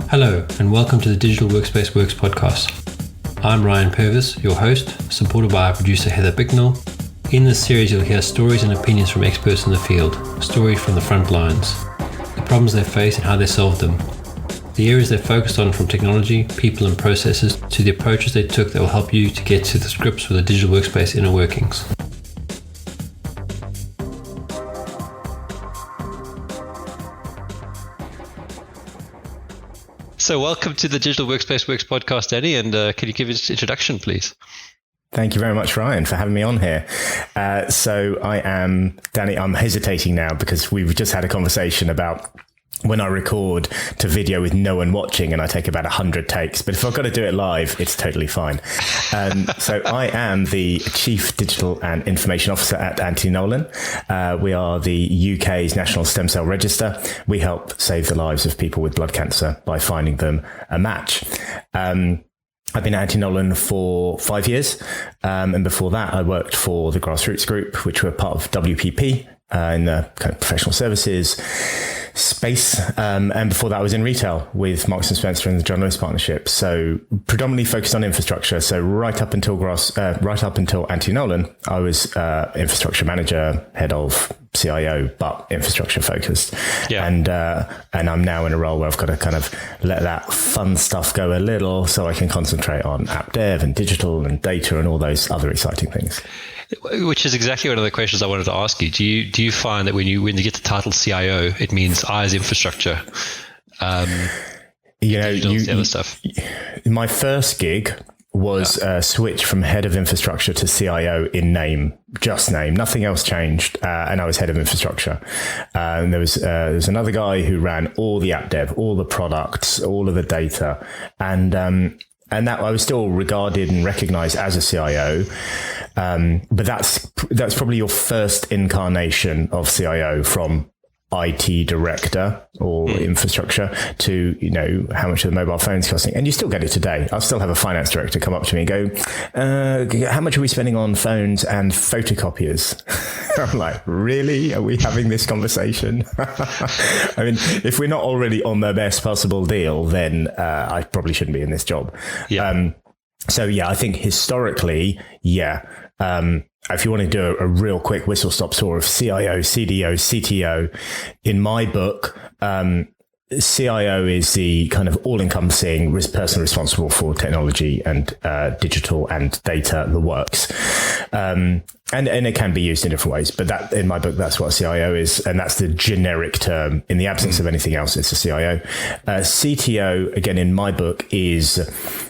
Hello, and welcome to the Digital Workspace Works podcast. I'm Ryan Purvis, your host, supported by our producer Heather Bicknell. In this series, you'll hear stories and opinions from experts in the field, stories from the front lines, the problems they face and how they solved them, the areas they focused on from technology, people and processes, to the approaches they took that will help you to get to the grips with the digital workspace inner workings. So welcome to the Digital Workspace Works podcast, Danny, and can you give us an introduction, please? Thank you very much, Ryan, for having me on here. So I am Danny. I'm hesitating now because we've just had a conversation about when I record to video with no one watching and I take about 100 takes. But if I've got to do it live, it's totally fine. So I am the Chief Digital and Information Officer at Anti-Nolan. We are the UK's National Stem Cell Register. We help save the lives of people with blood cancer by finding them a match. I've been at Anti-Nolan for 5 years. And before that, I worked for the Grassroots Group, which were part of WPP in the kind of professional services space. And before that, I was in retail with Marks and Spencer and the John Lewis Partnership. So predominantly focused on infrastructure. So right up until Anti-Nolan, I was infrastructure manager, head of CIO, but infrastructure focused. Yeah. And I'm now in a role where I've got to kind of let that fun stuff go a little so I can concentrate on app dev and digital and data and all those other exciting things. Which is exactly one of the questions I wanted to ask you. Do you find that when you get the title CIO, it means I as infrastructure? Stuff. My first gig was a switch from head of infrastructure to CIO in name, just name. Nothing else changed, and I was head of infrastructure. And there was another guy who ran all the app dev, all the products, all of the data, and that I was still regarded and recognized as a CIO. But that's probably your first incarnation of CIO, from IT director or infrastructure to, how much are the mobile phones costing? And you still get it today. I'll still have a finance director come up to me and go, how much are we spending on phones and photocopiers? I'm like, really? Are we having this conversation? I mean, if we're not already on the best possible deal, then I probably shouldn't be in this job. Yeah. I think historically, if you want to do a real quick whistle stop tour of CIO, CDO, CTO, in my book, CIO is the kind of all-encompassing person responsible for technology and digital and data, the works. And it can be used in different ways, but that, in my book, that's what CIO is, and that's the generic term. In the absence of anything else, it's a CIO. CTO, again, in my book, is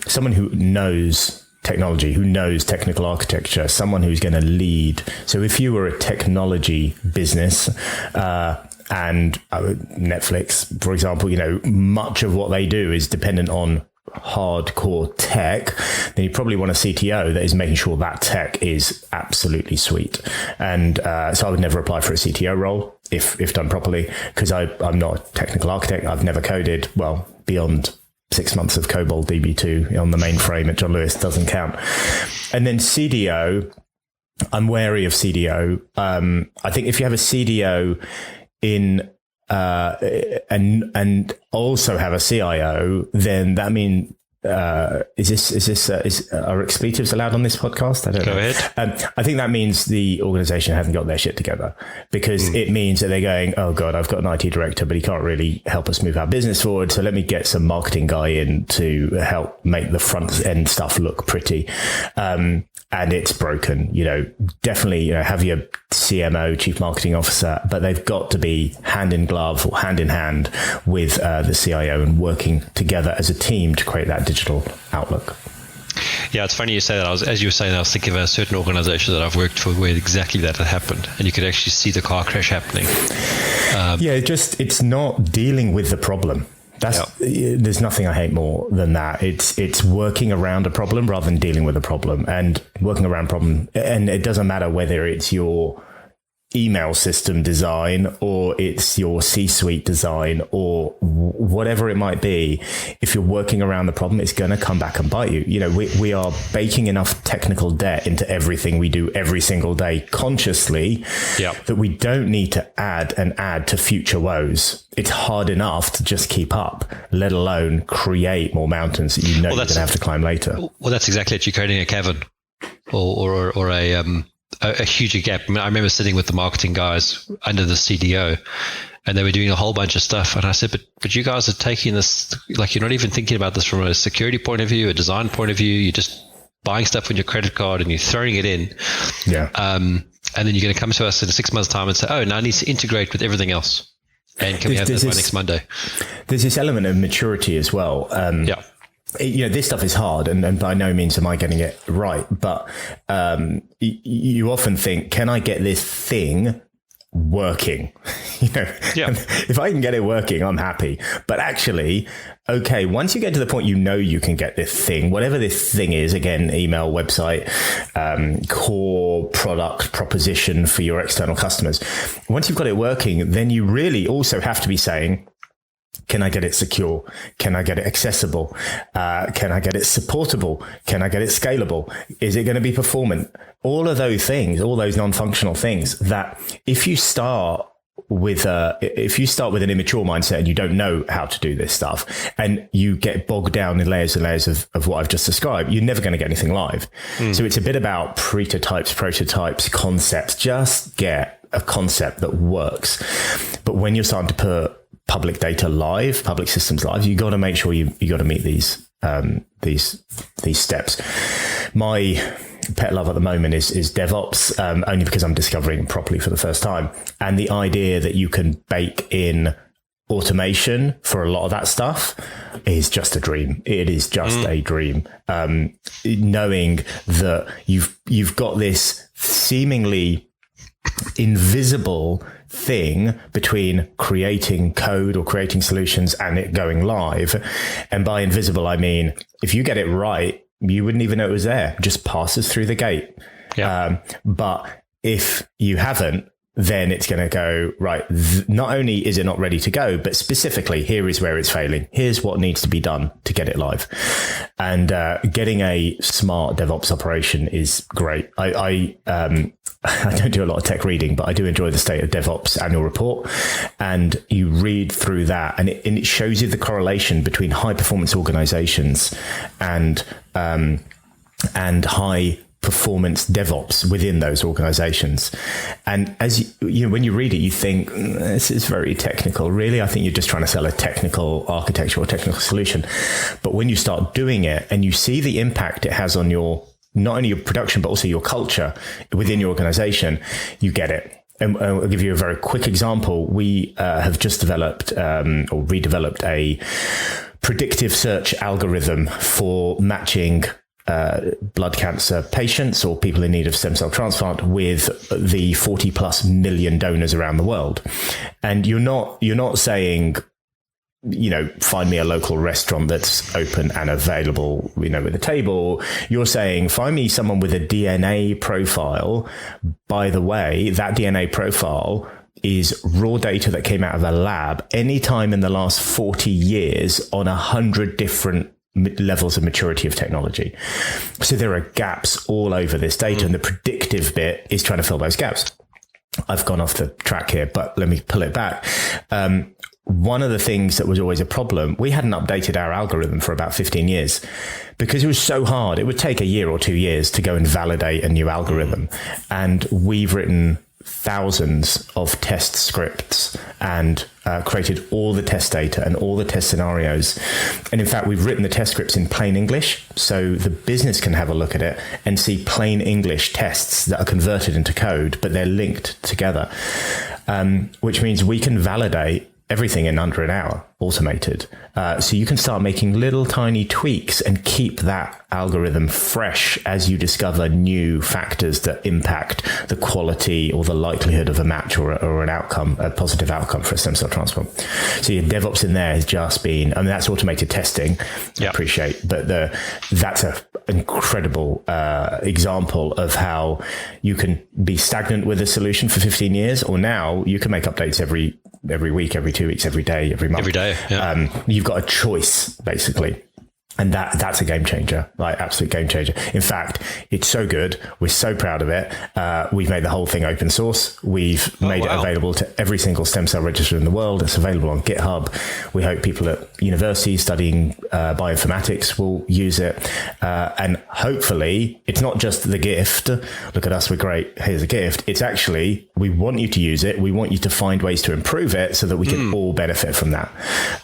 someone who knows technology, who knows technical architecture, someone who's going to lead. So if you were a technology business, and Netflix, for example, much of what they do is dependent on hardcore tech, then you probably want a CTO that is making sure that tech is absolutely sweet. And so I would never apply for a CTO role if done properly, because I'm not a technical architect. I've never coded, beyond 6 months of COBOL DB2 on the mainframe at John Lewis doesn't count. And then CDO, I'm wary of CDO. I think if you have a CDO in and also have a CIO, then that means are expletives allowed on this podcast? I don't know. Go ahead. I think that means the organization hasn't got their shit together, because it means that they're going, oh God, I've got an IT director, but he can't really help us move our business forward. So let me get some marketing guy in to help make the front end stuff look pretty. And it's broken, definitely, have your CMO, chief marketing officer, but they've got to be hand in glove or hand in hand with the CIO and working together as a team to create that digital outlook. Yeah, it's funny you say that. As you were saying, I was thinking of a certain organization that I've worked for where exactly that had happened, and you could actually see the car crash happening. It's not dealing with the problem. There's nothing I hate more than that. It's working around a problem rather than dealing with a problem, and working around problem. And it doesn't matter whether it's your email system design, or it's your C-suite design, or whatever it might be, if you're working around the problem, it's going to come back and bite you. You know, we are baking enough technical debt into everything we do every single day consciously that we don't need to add to future woes. It's hard enough to just keep up, let alone create more mountains that you're going to have to climb later. Well, that's exactly it. You're creating a cavern or a huger gap. I mean, I remember sitting with the marketing guys under the CDO, and they were doing a whole bunch of stuff. And I said, but you guys are taking this, like, you're not even thinking about this from a security point of view, a design point of view. You're just buying stuff on your credit card and you're throwing it in. Yeah. And then you're going to come to us in 6 months' time and say, oh, now it needs to integrate with everything else. And can we have that by next Monday? There's this element of maturity as well. You know, this stuff is hard, and by no means am I getting it right. But you often think, can I get this thing working? You know, if I can get it working, I'm happy. But actually, okay, once you get to the point, you can get this thing, whatever this thing is, again, email, website, core product proposition for your external customers. Once you've got it working, then you really also have to be saying, can I get it secure? Can I get it accessible? Can I get it supportable? Can I get it scalable? Is it going to be performant? All of those things, all those non-functional things that if you start with an immature mindset and you don't know how to do this stuff and you get bogged down in layers and layers of what I've just described, you're never going to get anything live. So it's a bit about prototypes, concepts. Just get a concept that works. But when you're starting to put public data live, public systems live, you got to make sure you got to meet these steps. My pet love at the moment is Devops, only because I'm discovering it properly for the first time. And the idea that you can bake in automation for a lot of that stuff is just a dream. It is just a dream. Knowing that you've got this seemingly invisible thing between creating code or creating solutions and it going live. And by invisible, I mean, if you get it right, you wouldn't even know it was there. It just passes through the gate. But if you haven't, then it's going to go, right, not only is it not ready to go, but specifically, here is where it's failing. Here's what needs to be done to get it live. And getting a smart DevOps operation is great. I don't do a lot of tech reading, but I do enjoy the State of DevOps annual report. And you read through that, and it shows you the correlation between high performance organizations and high performance DevOps within those organizations. And as you know, when you read it, you think this is very technical. Really, I think you're just trying to sell a technical architecture or technical solution. But when you start doing it and you see the impact it has on your, not only your production, but also your culture within your organization, you get it. And I'll give you a very quick example. We have just developed or redeveloped a predictive search algorithm for matching blood cancer patients or people in need of stem cell transplant with the 40 plus million donors around the world. And you're not saying, you know, find me a local restaurant that's open and available, you know, with a table. You're saying, find me someone with a DNA profile. By the way, that DNA profile is raw data that came out of a lab anytime in the last 40 years on 100 different levels of maturity of technology. So there are gaps all over this data, and the predictive bit is trying to fill those gaps. I've gone off the track here, but let me pull it back. One of the things that was always a problem, we hadn't updated our algorithm for about 15 years because it was so hard. It would take a year or 2 years to go and validate a new algorithm. And we've written thousands of test scripts and created all the test data and all the test scenarios. And in fact, we've written the test scripts in plain English so the business can have a look at it and see plain English tests that are converted into code, but they're linked together, which means we can validate everything in under an hour. automated. So you can start making little tiny tweaks and keep that algorithm fresh as you discover new factors that impact the quality or the likelihood of a match or an outcome, a positive outcome for a stem cell transplant. So your DevOps in there has just been, I mean, that's automated testing, I appreciate, but that's an incredible example of how you can be stagnant with a solution for 15 years, or now you can make updates every week, every 2 weeks, every day, every month. Every day, yeah. You've got a choice, basically. And that's a game changer, like absolute game changer. In fact, it's so good. We're so proud of it. We've made the whole thing open source. We've made it available to every single stem cell register in the world. It's available on GitHub. We hope people at universities studying bioinformatics will use it. And hopefully it's not just the gift. Look at us, we're great. Here's a gift. It's actually, we want you to use it. We want you to find ways to improve it so that we can all benefit from that.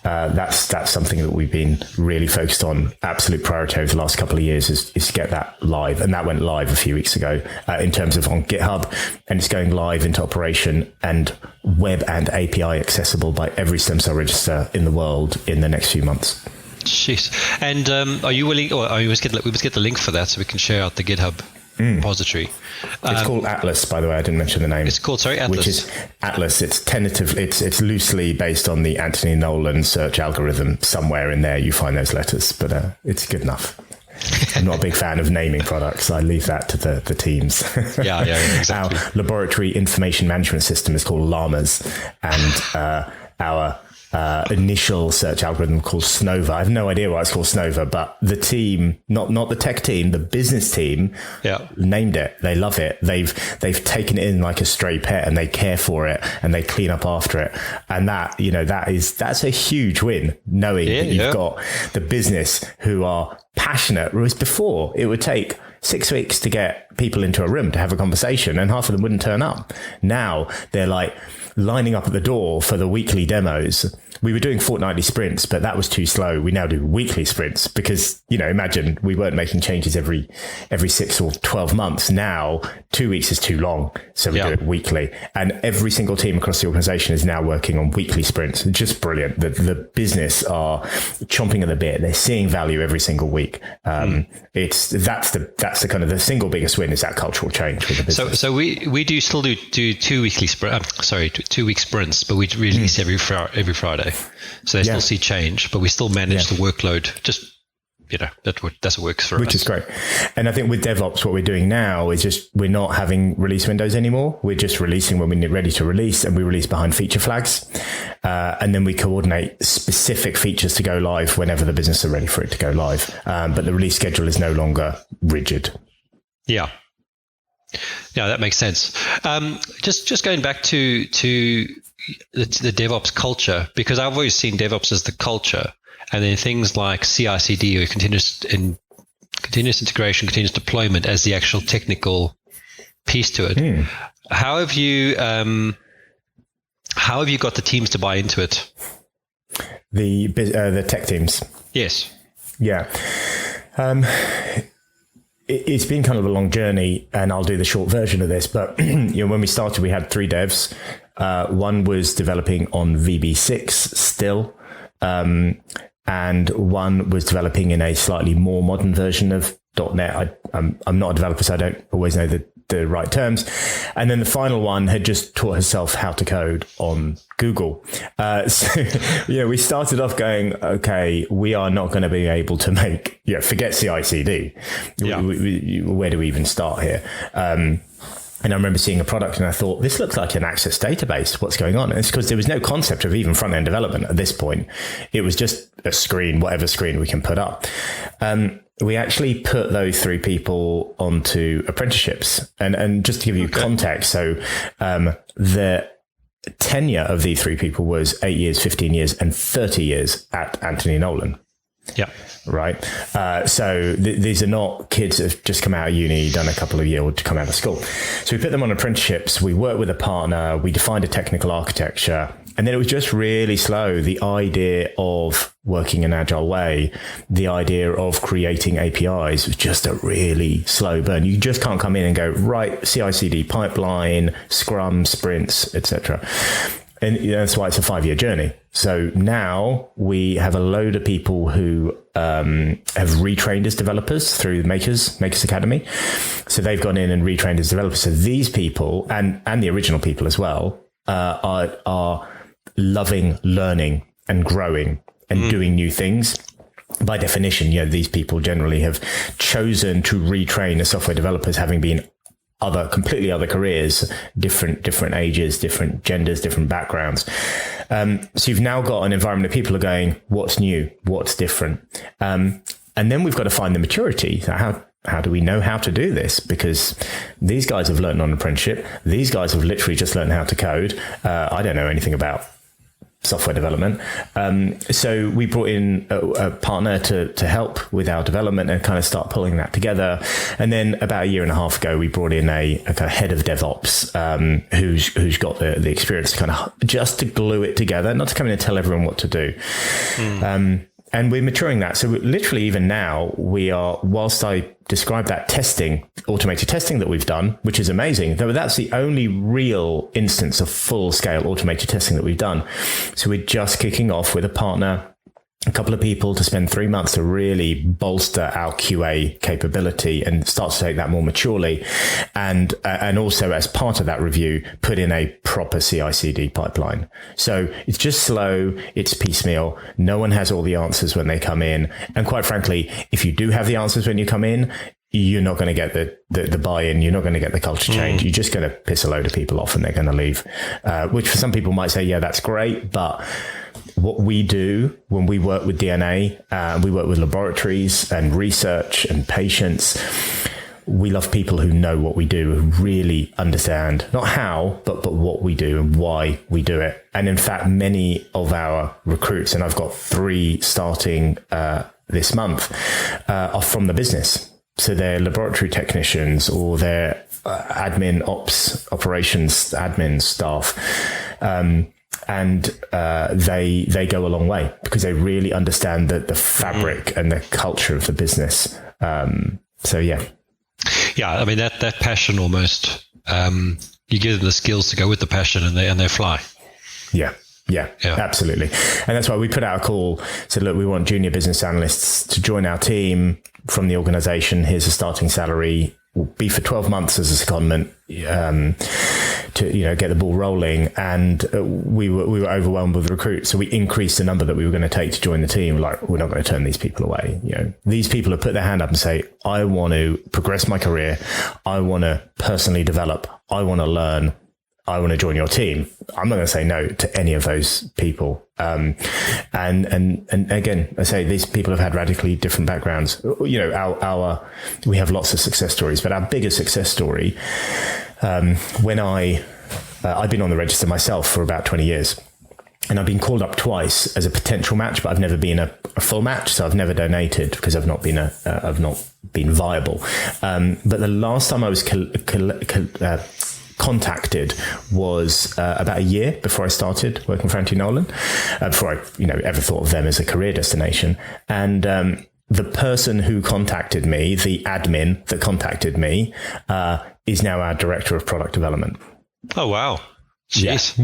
That's something that we've been really focused on. Absolute priority over the last couple of years is to get that live, and that went live a few weeks ago in terms of on GitHub, and it's going live into operation and web and API accessible by every stem cell register in the world in the next few months. Jeez. And are you willing, or we must get the link for that so we can share out the GitHub repository. It's called Atlas, by the way. I didn't mention the name. It's called, sorry, Atlas. Which is Atlas. It's tentative. It's loosely based on the Anthony Nolan search algorithm. Somewhere in there you find those letters, but it's good enough. I'm not a big fan of naming products. I leave that to the teams. Yeah, exactly. Our laboratory information management system is called Llamas, and our initial search algorithm called Snova. I have no idea why it's called Snova, but the team, not the tech team, the business team, named it. They love it. They've taken it in like a stray pet, and they care for it, and they clean up after it. And that's a huge win, knowing that you've got the business who are passionate. Whereas before, it would take 6 weeks to get people into a room to have a conversation, and half of them wouldn't turn up. Now they're like lining up at the door for the weekly demos. We were doing fortnightly sprints, but that was too slow. We now do weekly sprints because, imagine we weren't making changes every 6 or 12 months. Now 2 weeks is too long. So we do it weekly, and every single team across the organization is now working on weekly sprints. It's just brilliant. The business are chomping at the bit. They're seeing value every single week. That's the kind of the single biggest win, is that cultural change with the business. So we still do 2 weekly 2 week sprints, but we release every Friday. So they still see change, but we still manage the workload. Just, that's what works for us. Which is great. And I think with DevOps, what we're doing now is just, we're not having release windows anymore. We're just releasing when we're ready to release, and we release behind feature flags. And then we coordinate specific features to go live whenever the business are ready for it to go live. But the release schedule is no longer rigid. Yeah, that makes sense. Just going back to the DevOps culture, because I've always seen DevOps as the culture, and then things like CI/CD or continuous integration, continuous deployment as the actual technical piece to it. How have you got the teams to buy into it? The tech teams. Yes. Yeah. It's been kind of a long journey, and I'll do the short version of this. But when we started, we had 3 devs. One was developing on VB6 still, and one was developing in a slightly more modern version of .NET. I'm not a developer, so I don't always know the right terms. And then the final one had just taught herself how to code on Google. So we started off going, okay, we are not going to be able to make, forget CI/CD. Where do we even start here? And I remember seeing a product and I thought, this looks like an Access database. What's going on? And it's because there was no concept of even front-end development at this point. It was just a screen, whatever screen we can put up. We actually put those 3 people onto apprenticeships. And just to give you context, so the tenure of these 3 people was 8 years, 15 years, and 30 years at Anthony Nolan. Yeah. Right. So these are not kids that have just come out of uni, done a couple of years, or to come out of school. So we put them on apprenticeships. We worked with a partner. We defined a technical architecture. And then it was just really slow. The idea of working an agile way, the idea of creating APIs was just a really slow burn. You just can't come in and go, right, CI/CD pipeline, Scrum, sprints, etc. And that's why it's a 5-year journey. So now we have a load of people who have retrained as developers through Makers Academy. So they've gone in and retrained as developers. So these people and the original people as well are loving learning and growing and doing new things. By definition, these people generally have chosen to retrain as software developers, having been completely other careers, different ages, different genders, different backgrounds. So you've now got an environment of people who are going, what's new? What's different? And then we've got to find the maturity. So how do we know how to do this? Because these guys have learned on apprenticeship. These guys have literally just learned how to code. I don't know anything about software development. So we brought in a partner to help with our development and kind of start pulling that together. And then about a year and a half ago, we brought in a kind of head of Devops, who's got the experience to kind of just to glue it together, not to come in and tell everyone what to do. And we're maturing that. So literally even now we are, whilst I describe that testing, automated testing that we've done, which is amazing, though that's the only real instance of full scale automated testing that we've done. So we're just kicking off with a partner, a couple of people to spend 3 months to really bolster our QA capability and start to take that more maturely. And also as part of that review, put in a proper CI/CD pipeline. So it's just slow. It's piecemeal. No one has all the answers when they come in. And quite frankly, if you do have the answers when you come in, you're not going to get the buy-in. You're not going to get the culture change. You're just going to piss a load of people off and they're going to leave, which for some people might say, yeah, that's great. But what we do when we work with DNA, we work with laboratories and research and patients, we love people who know what we do, who really understand not how, but what we do and why we do it. And in fact, many of our recruits, and I've got 3 starting this month, are from the business. So they're laboratory technicians or they're admin operations admin staff. And they go a long way because they really understand the fabric and the culture of the business. So yeah. Yeah, I mean that passion almost. You give them the skills to go with the passion, and they fly. Yeah, absolutely. And that's why we put out a call. Said, look, we want junior business analysts to join our team from the organization. Here's a starting salary. Will be for 12 months as a secondment to get the ball rolling. And we were overwhelmed with recruits, so we increased the number that we were going to take to join the team. Like, we're not going to turn these people away. These people have put their hand up and say, I want to progress my career. I want to personally develop. I want to learn. I want to join your team. I'm not going to say no to any of those people. And again, I say these people have had radically different backgrounds. We have lots of success stories, but our biggest success story, when I've been on the register myself for about 20 years. And I've been called up twice as a potential match, but I've never been a full match. So I've never donated because I've not been viable. But the last time I was contacted was about a year before I started working for Anthony Nolan, before I ever thought of them as a career destination. And the person who contacted me, the admin that contacted me, is now our director of product development. Oh, wow. Jeez.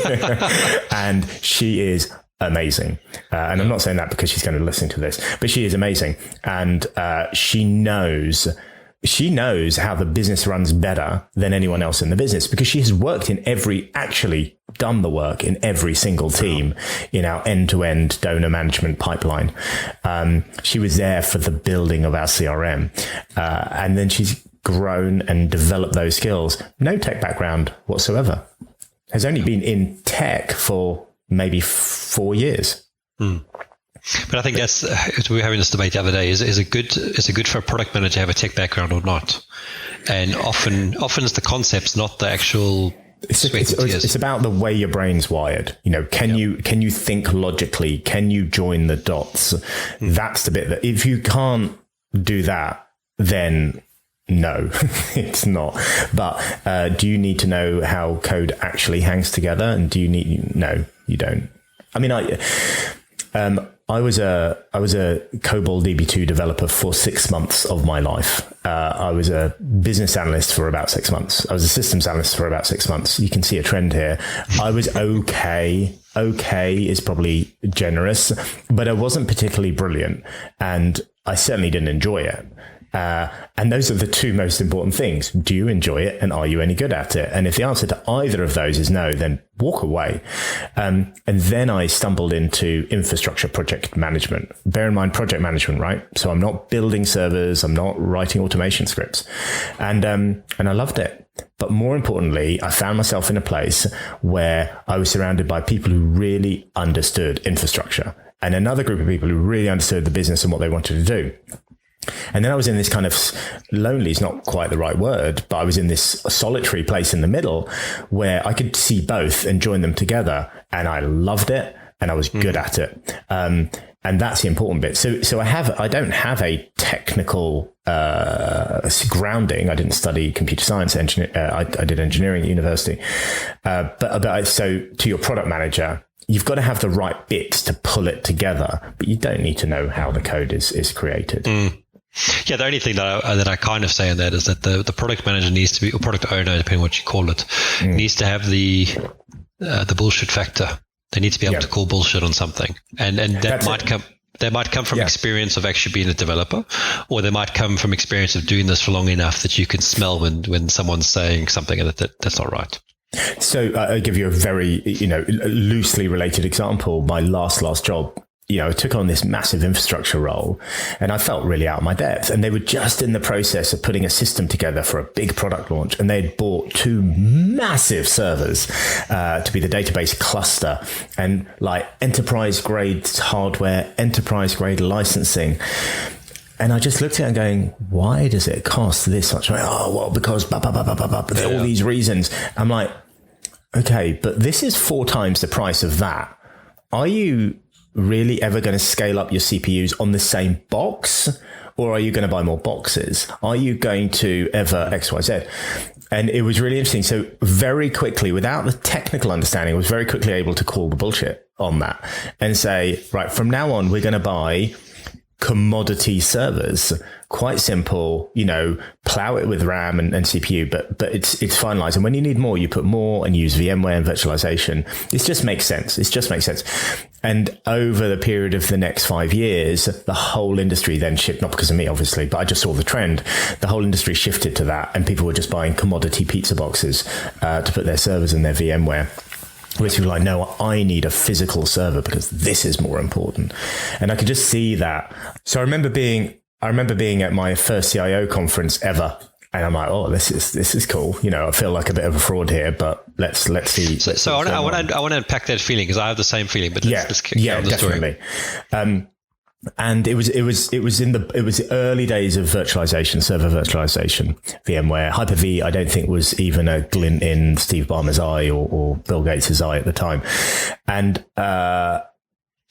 Yeah. And she is amazing. And I'm not saying that because she's going to listen to this, but she is amazing. And she knows how the business runs better than anyone else in the business because she has worked actually done the work in every single team in our end-to-end donor management pipeline. She was there for the building of our CRM. And then she's grown and developed those skills. No tech background whatsoever. Has only been in tech for maybe 4 years. But I think we were having this debate the other day. Is it good for a product manager to have a tech background or not? And often it's the concepts, not the actual. It's about the way your brain's wired. Can you think logically? Can you join the dots? That's the bit that if you can't do that, then no, it's not. But do you need to know how code actually hangs together? And do you need? No, you don't. I mean, I was a COBOL DB2 developer for 6 months of my life. I was a business analyst for about 6 months. I was a systems analyst for about 6 months. You can see a trend here. I was okay okay is probably generous, but I wasn't particularly brilliant, and I certainly didn't enjoy it. And those are the two most important things. Do you enjoy it, and are you any good at it? And if the answer to either of those is no, then walk away. And then I stumbled into infrastructure project management. Bear in mind, project management, right? So I'm not building servers, I'm not writing automation scripts, and I loved it. But more importantly, I found myself in a place where I was surrounded by people who really understood infrastructure, and another group of people who really understood the business and what they wanted to do. And then I was in this kind of lonely is not quite the right word, but I was in this solitary place in the middle where I could see both and join them together. And I loved it, and I was good at it. And that's the important bit. So I don't have a technical grounding. I didn't study computer science. I did engineering at university. So to your product manager, you've got to have the right bits to pull it together, but you don't need to know how the code is created. Yeah, the only thing that I kind of say in that is that the product manager needs to be, or product owner, depending on what you call it, needs to have the bullshit factor. They need to be able to call bullshit on something, and that might come from experience of actually being a developer, or they might come from experience of doing this for long enough that you can smell when someone's saying something that's not right. So I'll give you a very, loosely related example. My last job, I took on this massive infrastructure role, and I felt really out of my depth. And they were just in the process of putting a system together for a big product launch. And they'd bought 2 massive servers to be the database cluster, and like enterprise grade hardware, enterprise grade licensing. And I just looked at it and going, why does it cost this much? Like, because all these reasons. I'm like, okay, but this is 4 times the price of that. Are you really ever going to scale up your CPUs on the same box, or are you going to buy more boxes? Are you going to ever XYZ? And it was really interesting. So very quickly, without the technical understanding, I was very quickly able to call the bullshit on that and say, right, from now on, we're going to buy commodity servers. Quite simple, plow it with RAM and CPU, but it's finalized. And when you need more, you put more and use VMware and virtualization. It just makes sense. And over the period of the next 5 years, the whole industry then shifted, not because of me, obviously, but I just saw the trend. The whole industry shifted to that, and people were just buying commodity pizza boxes to put their servers in their VMware. Whereas people are like, no, I need a physical server because this is more important. And I could just see that. So I remember being at my first CIO conference ever. And I'm like, oh, this is cool. I feel like a bit of a fraud here, but let's see. So I want to unpack that feeling, because I have the same feeling, but let's carry on the definitely. Story. And it was the early days of virtualization, server virtualization, VMware. Hyper-V, I don't think was even a glint in Steve Ballmer's eye or Bill Gates' eye at the time. And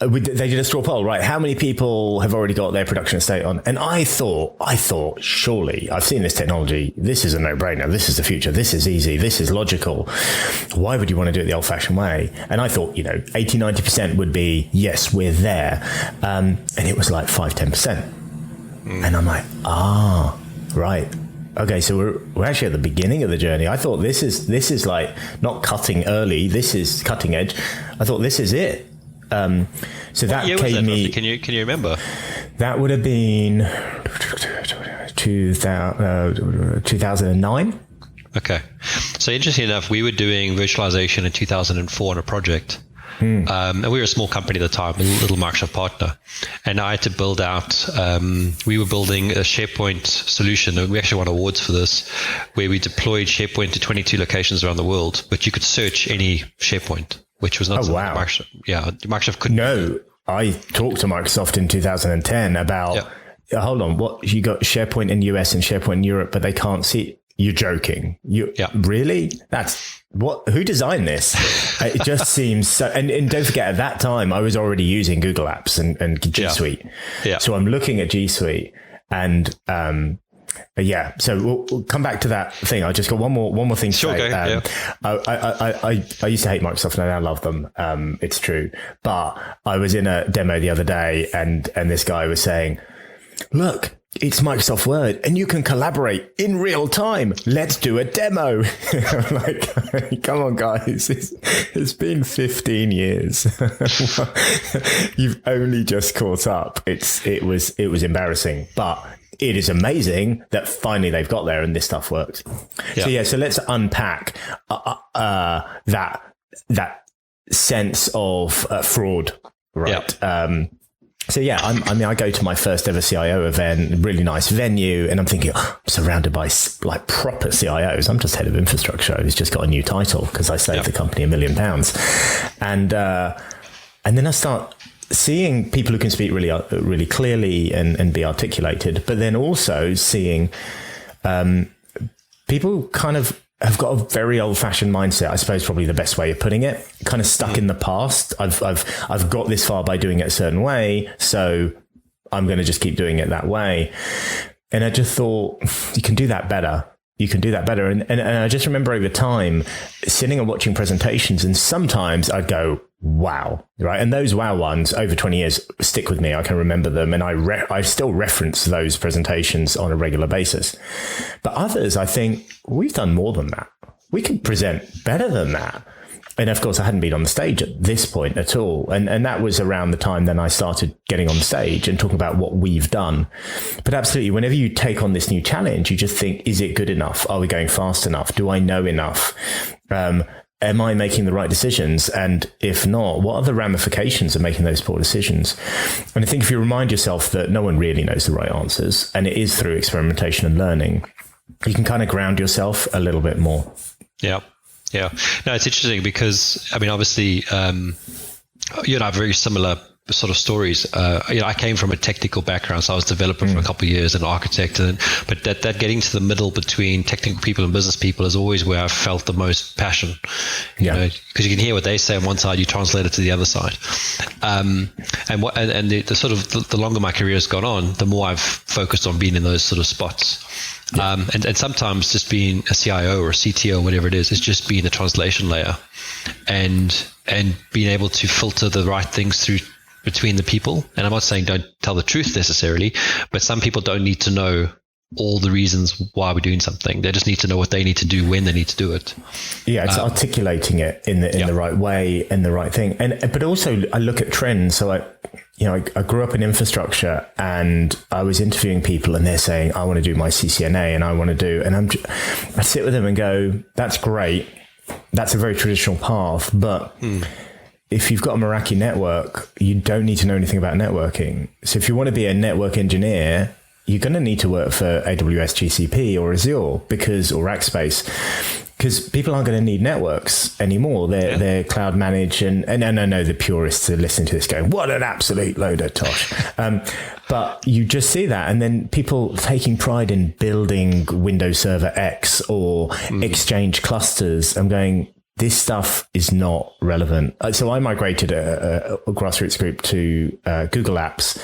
they did a straw poll, right? How many people have already got their production estate on? And I thought, surely I've seen this technology. This is a no-brainer. This is the future. This is easy. This is logical. Why would you want to do it the old-fashioned way? And I thought, 80, 90% would be, yes, we're there. And it was like 5-10%. And I'm like, right. Okay, so we're actually at the beginning of the journey. I thought this is like not cutting early. This is cutting edge. I thought this is it. So that came me. Can you remember? That would have been 2009. Okay. So interesting enough, we were doing virtualization in 2004 on a project. And we were a small company at the time, a little Microsoft partner. And I had to build out, we were building a SharePoint solution. And we actually won awards for this, where we deployed SharePoint to 22 locations around the world, but you could search any SharePoint, which was not something Microsoft. Yeah, Microsoft couldn't. No, I talked to Microsoft in 2010 about, hold on, what, you got SharePoint in US and SharePoint in Europe, but they can't see. You're joking. Really? That's what, who designed this? It just seems so, and don't forget, at that time, I was already using Google Apps and G Suite. Yeah. So I'm looking at G Suite and, so we'll come back to that thing. I just got one more thing to say. I used to hate Microsoft and I now love them. It's true. But I was in a demo the other day and this guy was saying, look, it's Microsoft Word and you can collaborate in real time. Let's do a demo. I'm like, come on, guys. It's been 15 years. You've only just caught up. It was embarrassing, but it is amazing that finally they've got there and this stuff works. Yeah. So let's unpack that sense of fraud, right? Yeah. I go to my first ever CIO event, really nice venue, and I'm thinking, I'm surrounded by like proper CIOs. I'm just head of infrastructure who's just got a new title because I saved the company £1 million. And then I start seeing people who can speak really clearly and be articulated, but then also seeing people kind of have got a very old-fashioned mindset, I suppose, probably the best way of putting it, kind of stuck in the past. I've got this far by doing it a certain way, so I'm going to just keep doing it that way. And I just thought, you can do that better. You can do that better. And I just remember over time sitting and watching presentations, and sometimes I'd go, wow, right? And those wow ones over 20 years stick with me. I can remember them, and I still reference those presentations on a regular basis. But others, I think we've done more than that. We can present better than that. And of course, I hadn't been on the stage at this point at all. And that was around the time then I started getting on the stage and talking about what we've done. But absolutely, whenever you take on this new challenge, you just think, is it good enough? Are we going fast enough? Do I know enough? Am I making the right decisions? And if not, what are the ramifications of making those poor decisions? And I think if you remind yourself that no one really knows the right answers, and it is through experimentation and learning, you can kind of ground yourself a little bit more. Yeah. Yeah. No, it's interesting because, I mean, obviously, you and I have very similar sort of stories. I came from a technical background, so I was a developer for a couple of years and architect. But that getting to the middle between technical people and business people is always where I've felt the most passion. Because you can hear what they say on one side, you translate it to the other side. And the sort of the longer my career has gone on, the more I've focused on being in those sort of spots. And sometimes just being a CIO or a CTO, whatever it is just being a translation layer and being able to filter the right things through between the people. And I'm not saying don't tell the truth necessarily, but some people don't need to know all the reasons why we're doing something. They just need to know what they need to do when they need to do it. Yeah, it's articulating it in the right way and the right thing. But also I look at trends. So I grew up in infrastructure and I was interviewing people and they're saying, I want to do my CCNA and I want to do, and I sit with them and go, that's great. That's a very traditional path, but if you've got a Meraki network, you don't need to know anything about networking. So if you want to be a network engineer, you're going to need to work for AWS, GCP or Azure or Workspace, because people aren't going to need networks anymore. They're cloud managed. And I know the purists are listening to this going, what an absolute load of tosh. But you just see that. And then people taking pride in building Windows Server X or Exchange clusters. I'm going, this stuff is not relevant. So I migrated a grassroots group to Google Apps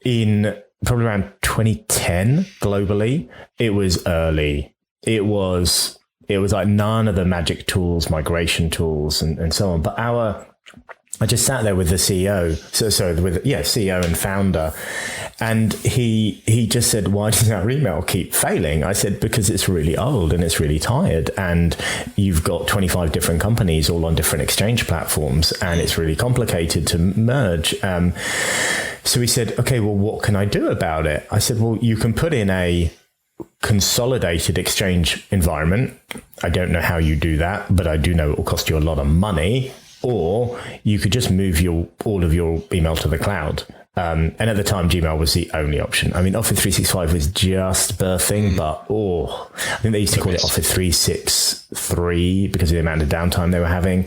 in probably around 2010 globally. It was early. It was like none of the magic tools, migration tools and so on. But I just sat there with the CEO, CEO and founder. And he just said, why does our email keep failing? I said, because it's really old and it's really tired. And you've got 25 different companies all on different exchange platforms and it's really complicated to merge. So he said, okay, well, what can I do about it? I said, well, you can put in a consolidated exchange environment. I don't know how you do that, but I do know it will cost you a lot of money. Or you could just move all of your email to the cloud. And at the time, Gmail was the only option. I mean, Office 365 was just birthing, but I think they used to call it Office 363 because of the amount of downtime they were having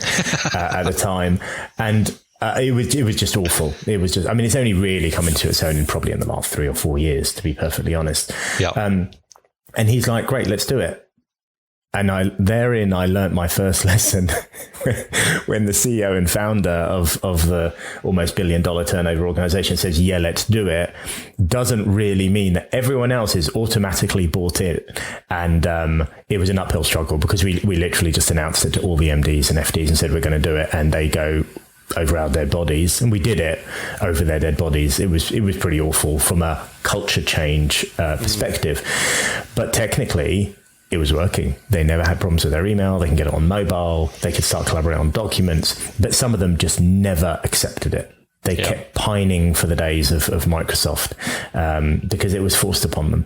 at the time. And it was just awful. It was just, I mean, it's only really come into its own probably in the last 3 or 4 years, to be perfectly honest. Yeah. And he's like, great, let's do it. And I learned my first lesson when the CEO and founder of the almost $1 billion turnover organization says, yeah, let's do it, doesn't really mean that everyone else is automatically bought in. And it was an uphill struggle because we literally just announced it to all the MDs and FDs and said, we're going to do it. And they go, over our dead bodies, and we did it over their dead bodies. It was pretty awful from a culture change perspective, but technically it was working. They never had problems with their email. They can get it on mobile. They could start collaborating on documents, but some of them just never accepted it. They kept pining for the days of Microsoft because it was forced upon them.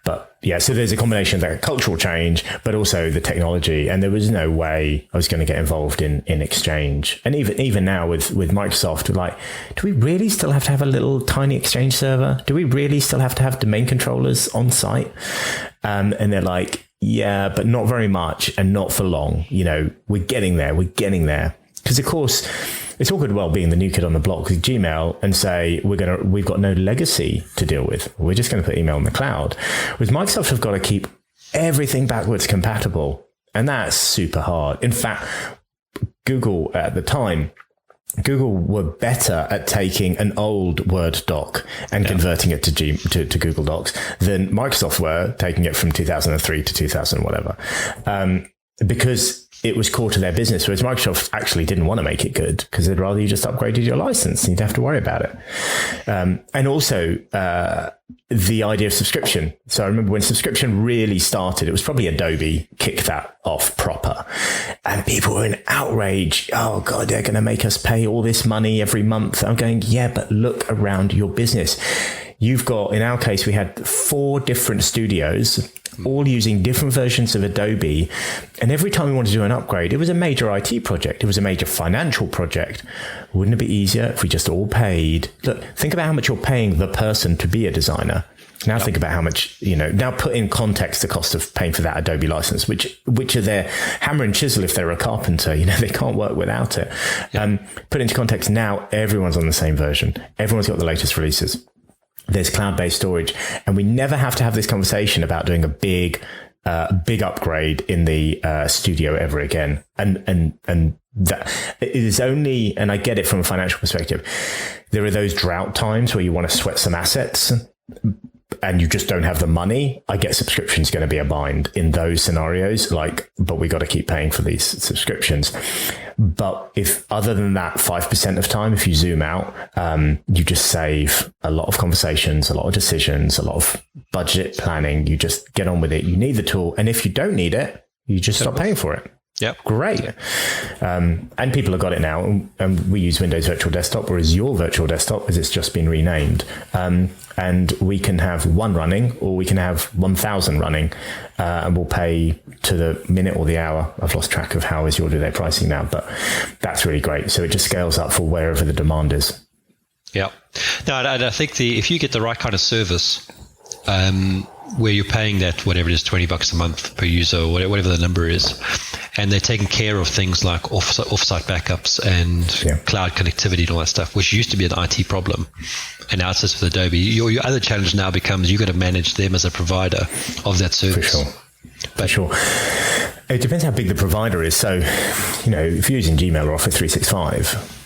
But yeah, so there's a combination of that cultural change, but also the technology. And there was no way I was going to get involved in Exchange. And even now with Microsoft, we're like, do we really still have to have a little tiny Exchange server? Do we really still have to have domain controllers on site? And they're like, yeah, but not very much and not for long. We're getting there. Because of course, it's all good well being the new kid on the block with Gmail and say we've got no legacy to deal with. We're just going to put email in the cloud. With Microsoft, have got to keep everything backwards compatible, and that's super hard. In fact, Google at the time, Google were better at taking an old Word doc and converting it to Google Docs than Microsoft were taking it from 2003 to 2000 whatever, because it was core to their business, whereas Microsoft actually didn't want to make it good because they'd rather you just upgraded your license and you'd have to worry about it. And also the idea of subscription. So I remember when subscription really started, it was probably Adobe kicked that off proper. And people were in outrage. Oh, God, they're going to make us pay all this money every month. I'm going, yeah, but look around your business. You've got, in our case, we had 4 different studios, all using different versions of Adobe. And every time we wanted to do an upgrade, it was a major IT project. It was a major financial project. Wouldn't it be easier if we just all paid? Look, think about how much you're paying the person to be a designer. Now think about how much, now put in context the cost of paying for that Adobe license, which are their hammer and chisel if they're a carpenter. They can't work without it. Put into context, now everyone's on the same version. Everyone's got the latest releases. There's cloud-based storage, and we never have to have this conversation about doing a big upgrade in the studio ever again. And that it is only, and I get it from a financial perspective, there are those drought times where you want to sweat some assets and you just don't have the money. I get subscriptions going to be a bind in those scenarios, but we got to keep paying for these subscriptions. But if other than that 5% of time, if you zoom out, you just save a lot of conversations, a lot of decisions, a lot of budget planning. You just get on with it. You need the tool. And if you don't need it, you just stop paying for it. Yep. Great. And people have got it now. And we use Windows Virtual Desktop, whereas your virtual desktop, as it's just been renamed. And we can have 1 running, or we can have 1,000 running, and we'll pay to the minute or the hour. I've lost track of how is your do their pricing now, but that's really great. So it just scales up for wherever the demand is. Yeah. No, and I think if you get the right kind of service, where you're paying that, whatever it is, $20 a month per user, or whatever the number is, and they're taking care of things like offsite backups and cloud connectivity and all that stuff, which used to be an IT problem, and now it's just with Adobe. Your other challenge now becomes you've got to manage them as a provider of that service. For sure. It depends how big the provider is. So, if you're using Gmail or Office 365,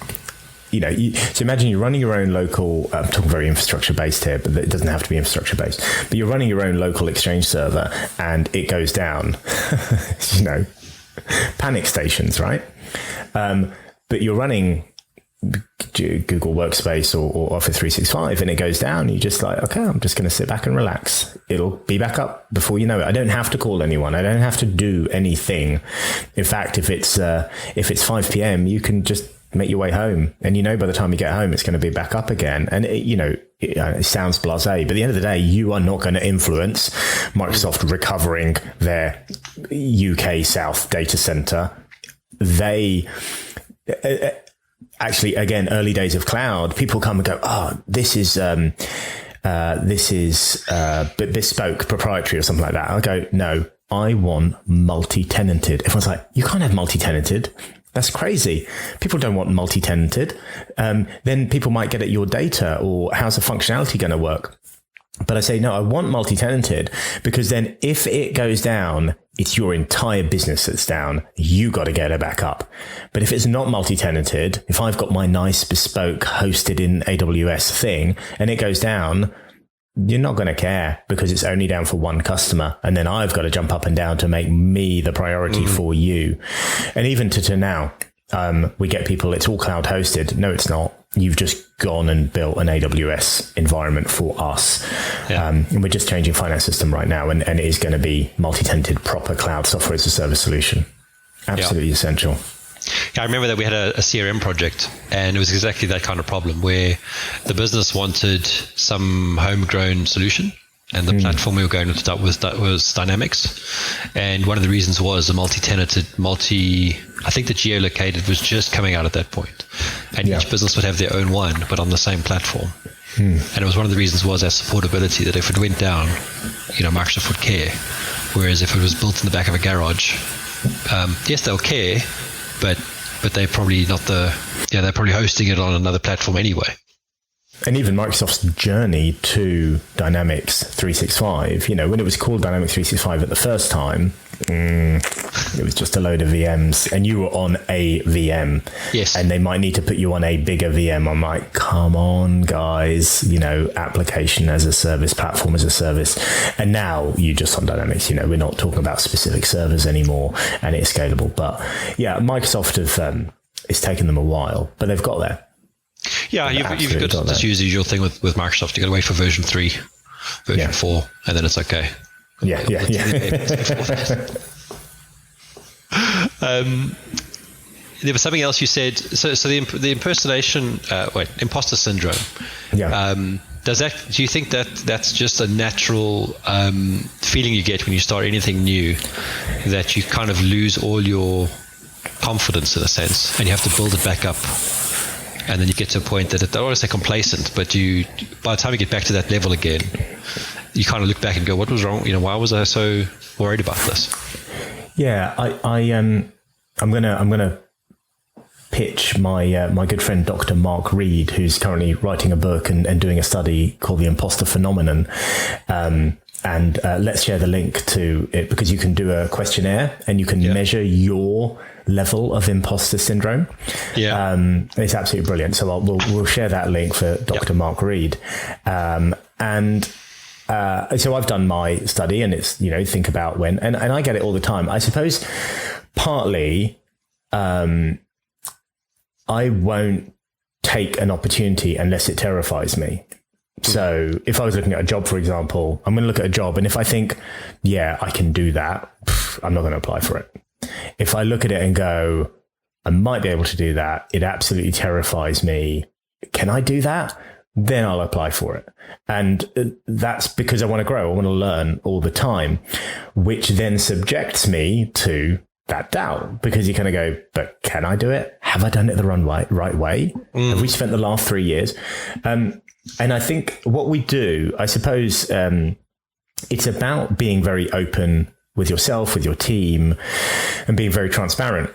so imagine you're running your own local, I'm talking very infrastructure based here, but it doesn't have to be infrastructure based, but you're running your own local Exchange server and it goes down, panic stations, right? But you're running Google Workspace or Office 365 and it goes down. You're just like, okay, I'm just going to sit back and relax. It'll be back up before you know it. I don't have to call anyone. I don't have to do anything. In fact, if it's 5 p.m., you can just make your way home, and by the time you get home, it's going to be back up again. And it sounds blasé, but at the end of the day, you are not going to influence Microsoft recovering their UK South data center. They actually, again, early days of cloud, people come and go, oh, this is bespoke, proprietary, or something like that. I'll go, no, I want multi-tenanted. Everyone's like, you can't have multi-tenanted. That's crazy. People don't want multi-tenanted. Then people might get at your data, or how's the functionality going to work? But I say, no, I want multi-tenanted, because then if it goes down, it's your entire business that's down. You got to get it back up. But if it's not multi-tenanted, if I've got my nice bespoke hosted in AWS thing and it goes down, you're not going to care, because it's only down for one customer. And then I've got to jump up and down to make me the priority for you. And even to now, We get people, it's all cloud hosted. No, it's not. You've just gone and built an AWS environment for us. Yeah. And we're just changing finance system right now. And it is going to be multi-tenanted, proper cloud software as a service solution. Absolutely essential. Yeah, I remember that we had a CRM project, and it was exactly that kind of problem where the business wanted some homegrown solution, and the platform we were going to start with was Dynamics. And one of the reasons was the multi-tenanted, I think the geolocated was just coming out at that point. And each business would have their own one, but on the same platform. And it was one of the reasons was our supportability, that if it went down, Microsoft would care. Whereas if it was built in the back of a garage, yes, they'll care, but they're probably not they're probably hosting it on another platform anyway. And even Microsoft's journey to Dynamics 365, when it was called Dynamics 365 at the first time, it was just a load of VMs, and you were on a VM. Yes. And they might need to put you on a bigger VM. I'm like, come on, guys, application as a service, platform as a service. And now you're just on Dynamics. We're not talking about specific servers anymore, and it's scalable. But yeah, Microsoft it's taken them a while, but they've got there. Yeah, you've got to just use the usual thing with Microsoft. You got to wait for version 3, version 4, and then it's okay. Yeah. There was something else you said. So the impersonation, imposter syndrome. Yeah. Do you think that's just a natural feeling you get when you start anything new, that you kind of lose all your confidence in a sense, and you have to build it back up? And then you get to a point that I don't want to say complacent, but by the time you get back to that level again, you kind of look back and go, what was wrong? Why was I so worried about this? Yeah, I'm gonna pitch my good friend Dr. Mark Reed, who's currently writing a book and doing a study called the Imposter Phenomenon. And let's share the link to it, because you can do a questionnaire and you can measure your level of imposter syndrome. Yeah, it's absolutely brilliant. So we'll share that link for Dr. Mark Reed. So I've done my study, and it's think about when, and I get it all the time. I suppose partly I won't take an opportunity unless it terrifies me. So if I was looking at a job, for example, I'm going to look at a job, and if I think, I can do that, I'm not going to apply for it. If I look at it and go, I might be able to do that, it absolutely terrifies me, can I do that? Then I'll apply for it. And that's because I want to grow. I want to learn all the time, which then subjects me to that doubt, because you kind of go, but can I do it? Have I done it the right way? Have we spent the last 3 years? And I think what we do, I suppose, it's about being very open with yourself, with your team, and being very transparent.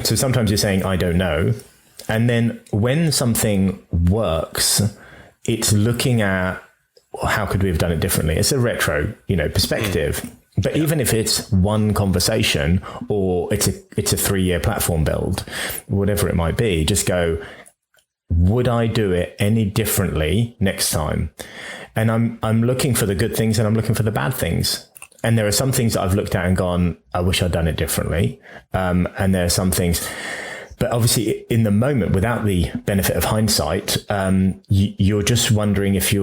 So sometimes you're saying, I don't know. And then when something works, it's looking at, how could we have done it differently? It's a retro, perspective. But even if it's one conversation, or it's a 3-year platform build, whatever it might be, just go, would I do it any differently next time? And I'm looking for the good things, and I'm looking for the bad things. And there are some things that I've looked at and gone, I wish I'd done it differently. And there are some things, but obviously in the moment, without the benefit of hindsight, you're just wondering if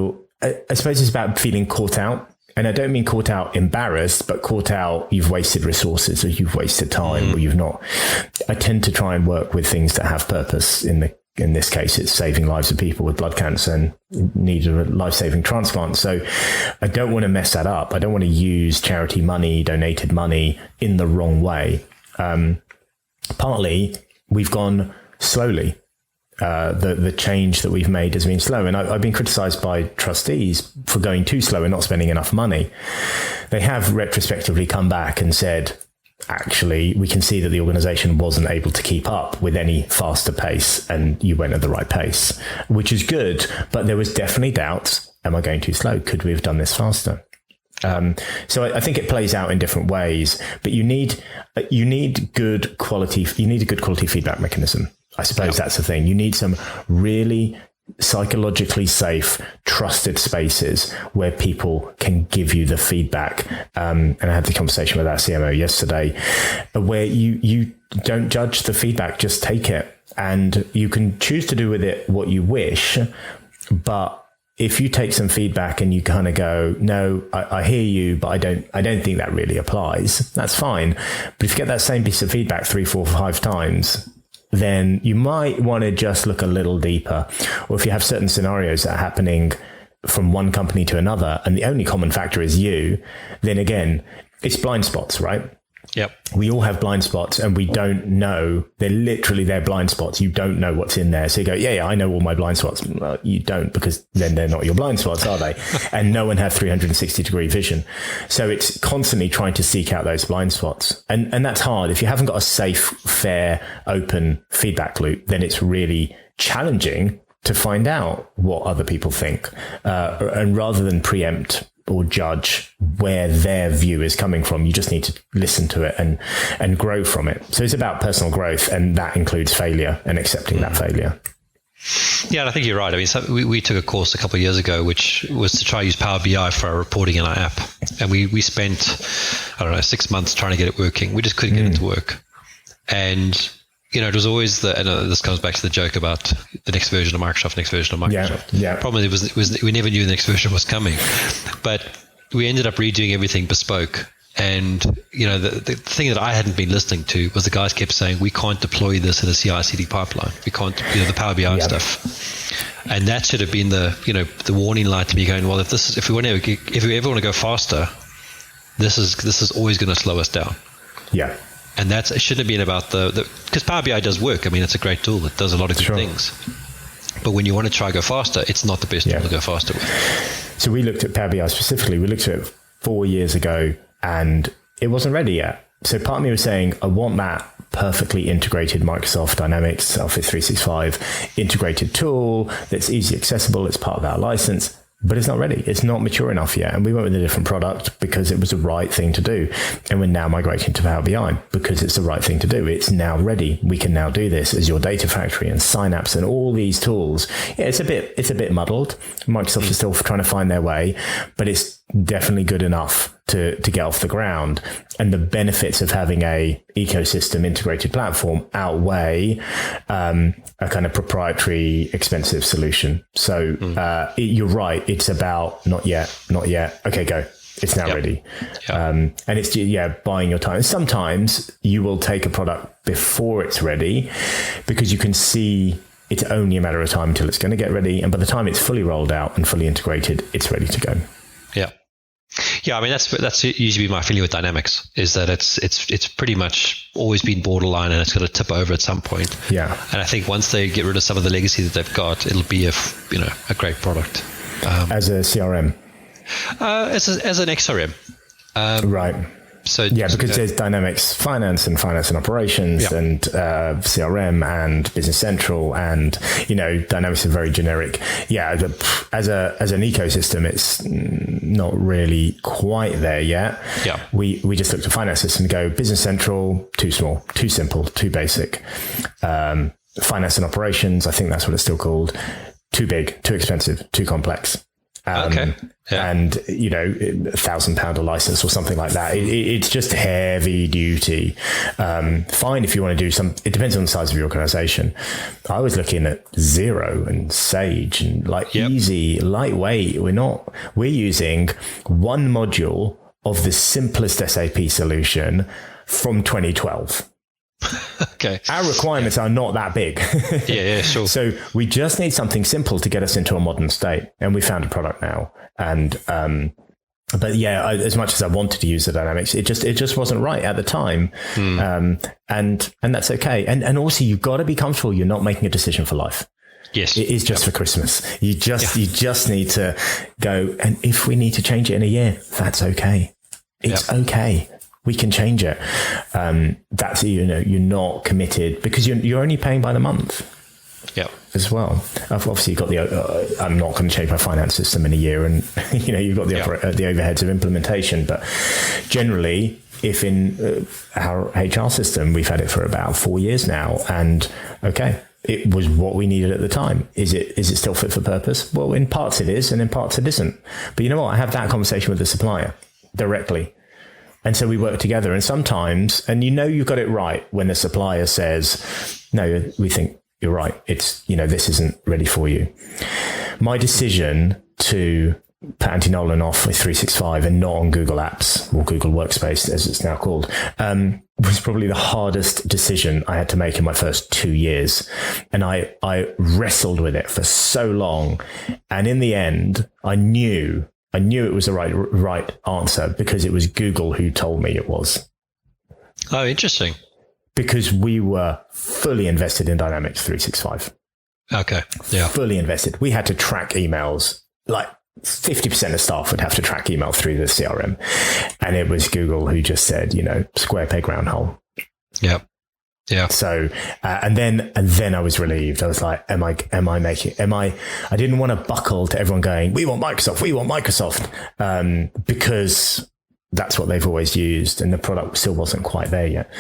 I suppose it's about feeling caught out. And I don't mean caught out embarrassed, but caught out, you've wasted resources, or you've wasted time, or you've not. I tend to try and work with things that have purpose. In this case, it's saving lives of people with blood cancer and need a life-saving transplant. So I don't want to mess that up. I don't want to use charity money, donated money in the wrong way. Partly, we've gone slowly. The change that we've made has been slow. And I've been criticized by trustees for going too slow and not spending enough money. They have retrospectively come back and said, actually, we can see that the organization wasn't able to keep up with any faster pace, and you went at the right pace, which is good. But there was definitely doubts. Am I going too slow? Could we have done this faster? So I think it plays out in different ways, but you need good quality. You need a good quality feedback mechanism. I suppose that's the thing. You need some really psychologically safe, trusted spaces where people can give you the feedback. And I had the conversation with our CMO yesterday, where you don't judge the feedback, just take it. And you can choose to do with it what you wish. But if you take some feedback and you kind of go, no, I hear you, but I don't think that really applies, that's fine. But if you get that same piece of feedback 3, 4, 5 times, then you might want to just look a little deeper. Or if you have certain scenarios that are happening from one company to another, and the only common factor is you, then again, it's blind spots, right? Yep. We all have blind spots, and we don't know. They're blind spots. You don't know what's in there. So you go, yeah, I know all my blind spots. Well, you don't, because then they're not your blind spots, are they? And no one has 360-degree vision. So it's constantly trying to seek out those blind spots. And that's hard. If you haven't got a safe, fair, open feedback loop, then it's really challenging to find out what other people think. And rather than preempt or judge where their view is coming from, you just need to listen to it and grow from it. So it's about personal growth, and that includes failure and accepting that failure. Yeah, and I think you're right. I mean, so we took a course a couple of years ago, which was to try to use Power BI for our reporting in our app. And we spent, 6 months trying to get it working. We just couldn't get it to work. And it was always and this comes back to the joke about the next version of Microsoft. Yeah. Problem was we never knew the next version was coming, but we ended up redoing everything bespoke. And the thing that I hadn't been listening to was the guys kept saying, we can't deploy this in a CI/CD pipeline. We can't, the Power BI stuff. And that should have been the warning light to me, going, well, if we ever want to go faster, this is always going to slow us down. Yeah. And it shouldn't have been about because Power BI does work. I mean, it's a great tool. It does a lot of good things. But when you want to try to go faster, it's not the best tool to go faster with. So we looked at Power BI specifically. We looked at it 4 years ago, and it wasn't ready yet. So part of me was saying, I want that perfectly integrated Microsoft Dynamics Office 365 integrated tool that's easily accessible. It's part of our license. But it's not ready. It's not mature enough yet. And we went with a different product because it was the right thing to do. And we're now migrating to Power BI because it's the right thing to do. It's now ready. We can now do this as your data factory and Synapse and all these tools. Yeah, it's a bit muddled. Microsoft is still trying to find their way, but it's definitely good enough to get off the ground. And the benefits of having a ecosystem integrated platform outweigh a kind of proprietary, expensive solution. So you're right. It's about not yet. Okay, go. It's now ready. And it's, buying your time. Sometimes you will take a product before it's ready because you can see it's only a matter of time until it's going to get ready. And by the time it's fully rolled out and fully integrated, it's ready to go. Yeah. Yeah, I mean that's usually my feeling with Dynamics, is that it's pretty much always been borderline, and it's going to tip over at some point. Yeah, and I think once they get rid of some of the legacy that they've got, it'll be a great product as a CRM, as an XRM, right? So because there's Dynamics Finance and Finance and Operations and CRM and Business Central, and Dynamics are very generic. Yeah, as an ecosystem, it's not really quite there yet. Yeah, we just looked at finance system and go, Business Central, too small, too simple, too basic. Finance and Operations, I think that's what it's still called, too big, too expensive, too complex. And £1,000 a license or something like that. It's just heavy duty. Fine if you want to do it depends on the size of your organization. I was looking at Xero and Sage and easy, lightweight. We're using one module of the simplest SAP solution from 2012. Okay. Our requirements are not that big. Yeah, sure. So we just need something simple to get us into a modern state. And we found a product now. And, but yeah, as much as I wanted to use the Dynamics, it just wasn't right at the time. And that's okay. And also you've got to be comfortable. You're not making a decision for life. Yes. It is just for Christmas. You just need to go. And if we need to change it in a year, that's okay. It's okay. We can change it. That's, you're not committed because you're only paying by the month. Yeah. As well. Obviously you've got I'm not going to change my finance system in a year, and you've got the overheads of implementation. But generally, if in our HR system, we've had it for about 4 years now, and okay, it was what we needed at the time. Is it still fit for purpose? Well, in parts it is, and in parts it isn't. But you know what? I have that conversation with the supplier directly. And so we work together. And sometimes, and you've got it right when the supplier says, no, we think you're right. It's, this isn't ready for you. My decision to put Anti-Nolan off with 365 and not on Google Apps or Google Workspace, as it's now called, was probably the hardest decision I had to make in my first 2 years. And I wrestled with it for so long. And in the end, I knew it was the right answer because it was Google who told me it was. Oh, interesting. Because we were fully invested in Dynamics 365. Okay. Yeah. Fully invested. We had to track emails. Like 50% of staff would have to track email through the CRM. And it was Google who just said, square peg round hole. Yeah. Yeah. So, and then I was relieved. I was like, I didn't want to buckle to everyone going, we want Microsoft, because that's what they've always used. And the product still wasn't quite there yet.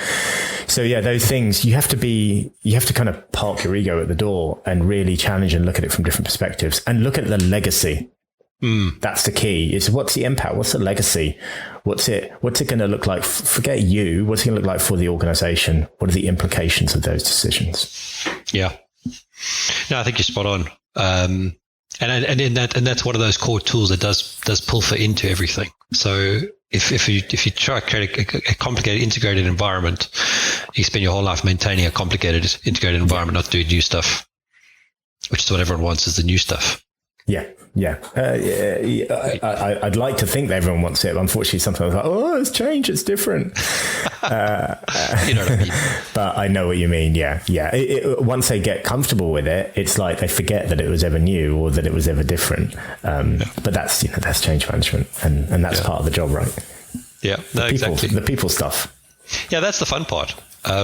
So yeah, those things, you have to kind of park your ego at the door and really challenge and look at it from different perspectives and look at the legacy. That's the key. Is what's the impact? What's the legacy? What's it going to look like? Forget you. What's it going to look like for the organization? What are the implications of those decisions? Yeah. No, I think you're spot on. And that's one of those core tools that does pilfer into everything. So if you try to create a complicated integrated environment, you spend your whole life maintaining a complicated integrated environment, not doing new stuff, which is what everyone wants, is the new stuff. Yeah. I'd like to think that everyone wants it, but unfortunately sometimes I'm like, oh, it's changed, it's different. You know what I mean? But I know what you mean. Yeah. Once they get comfortable with it, it's like they forget that it was ever new or that it was ever different. But that's change management, and that's part of the job, right? Yeah, exactly. The people stuff. Yeah, that's the fun part. I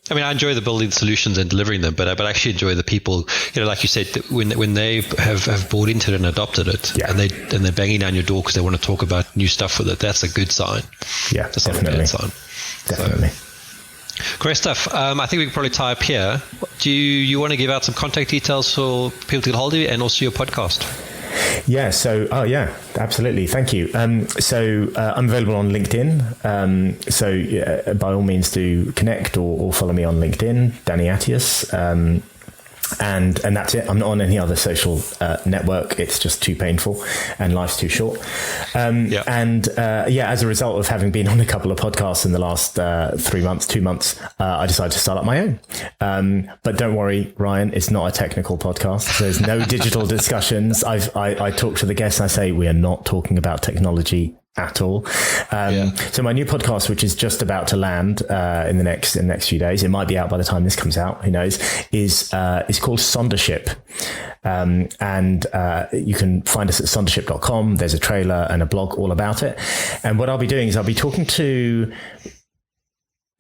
enjoy the building solutions and delivering them, but I actually enjoy the people. Like you said, when they have bought into it and adopted it, and they're banging down your door because they want to talk about new stuff with it. That's a good sign. Yeah, that's definitely. Not a bad sign. Definitely. So, great stuff. I think we can probably tie up here. Do you want to give out some contact details for people to get hold of you and also your podcast? Yeah. So, absolutely. Thank you. So I'm available on LinkedIn. So by all means do connect or follow me on LinkedIn, Danny Attias. And that's it. I'm not on any other social network. It's just too painful and life's too short. And as a result of having been on a couple of podcasts in the last 2 months, I decided to start up my own. But don't worry, Ryan, it's not a technical podcast. There's no digital discussions. I talk to the guests and I say, we are not talking about technology at all. So my new podcast, which is just about to land in the next few days, it might be out by the time this comes out, who knows, is called Sondership. And you can find us at sondership.com. There's a trailer and a blog all about it. And what I'll be doing is I'll be talking to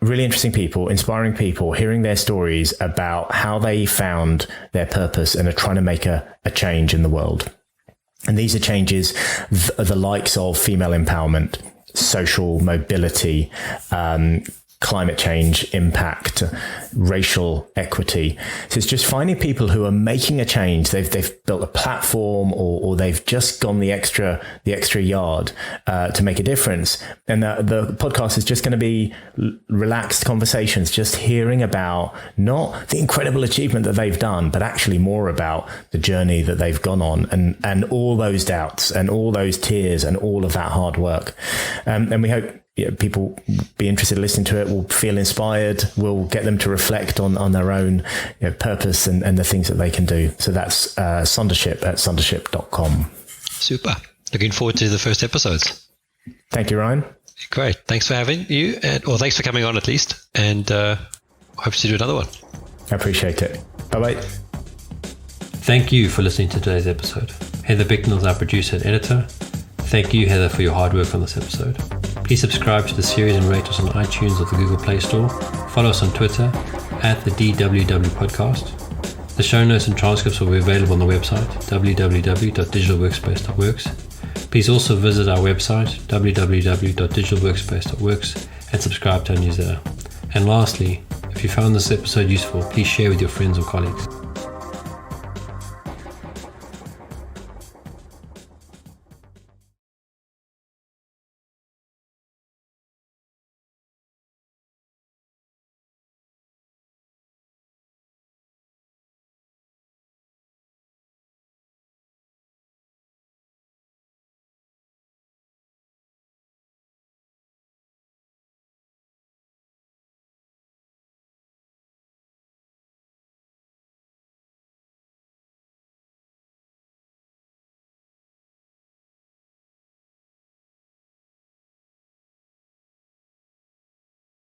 really interesting people, inspiring people, hearing their stories about how they found their purpose and are trying to make a change in the world. And these are changes, the likes of female empowerment, social mobility, climate change impact, racial equity. So it's just finding people who are making a change. They've built a platform or they've just gone the extra yard to make a difference. And the podcast is just going to be relaxed conversations, just hearing about not the incredible achievement that they've done, but actually more about the journey that they've gone on and all those doubts and all those tears and all of that hard work. And we hope people be interested in listening to it, will feel inspired, will get them to reflect on their own purpose and the things that they can do. So that's Sondership at sondership.com. Super. Looking forward to the first episodes. Thank you, Ryan. Great. Thanks for having you, or thanks for coming on at least, and hope to do another one. I appreciate it. Bye-bye. Thank you for listening to today's episode. Heather Bicknell is our producer and editor. Thank you, Heather, for your hard work on this episode. Please subscribe to the series and rate us on iTunes or the Google Play Store. Follow us on Twitter at the DWW Podcast. The show notes and transcripts will be available on the website www.digitalworkspace.works. Please also visit our website www.digitalworkspace.works and subscribe to our newsletter. And lastly, if you found this episode useful, please share with your friends or colleagues.